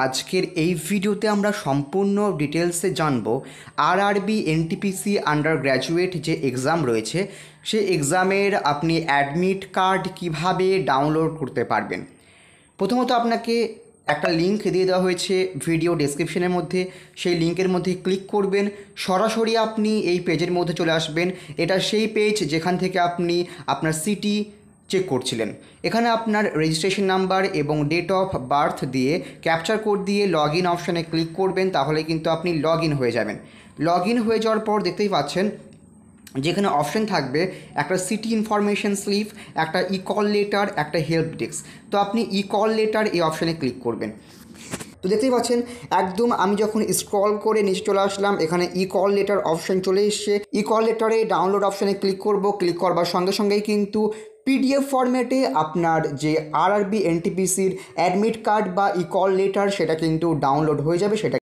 আজকের এই ভিডিওতে আমরা সম্পূর্ণ ডিটেলসে জানব আরআরবি এনটিপিসি আন্ডার গ্র্যাজুয়েট যে এক্সাম রয়েছে সেই এক্সামের আপনি অ্যাডমিট কার্ড কিভাবে ডাউনলোড করতে পারবেন। প্রথমত আপনাকে একটা লিঙ্ক দিয়ে দেওয়া হয়েছে ভিডিও ডেসক্রিপশনের মধ্যে, সেই লিঙ্কের মধ্যে ক্লিক করবেন, সরাসরি আপনি এই পেজের মধ্যে চলে আসবেন। এটা সেই পেজ যেখান থেকে আপনি আপনার সিটি চেক করছিলেন। এখানে আপনার রেজিস্ট্রেশন নাম্বার এবং ডেট অফ বার্থ দিয়ে ক্যাপচার কোড দিয়ে লগ ইন অপশানে ক্লিক করবেন, তাহলে কিন্তু আপনি লগ ইন হয়ে যাবেন। লগ ইন হয়ে যাওয়ার পর দেখতেই পাচ্ছেন যেখানে অপশন থাকবে একটা সিটি ইনফরমেশন স্লিপ, একটা ই কল লেটার, একটা হেল্প ডেস্ক। তো আপনি ই কল লেটার এই অপশানে ক্লিক করবেন। তো দেখতেই পাচ্ছেন একদম আমি যখন স্ক্রল করে নিচে চলে আসলাম, এখানে ই কল লেটার অপশান চলে এসছে। ই কল লেটারে ডাউনলোড অপশানে ক্লিক করব। ক্লিক করবার সঙ্গে সঙ্গেই কিন্তু পিডিএফ ফরম্যাটে আপনার যে আরআরবি এনটিপিসির অ্যাডমিট কার্ড বা ই কল লেটার সেটা কিন্তু ডাউনলোড হয়ে যাবে। সেটা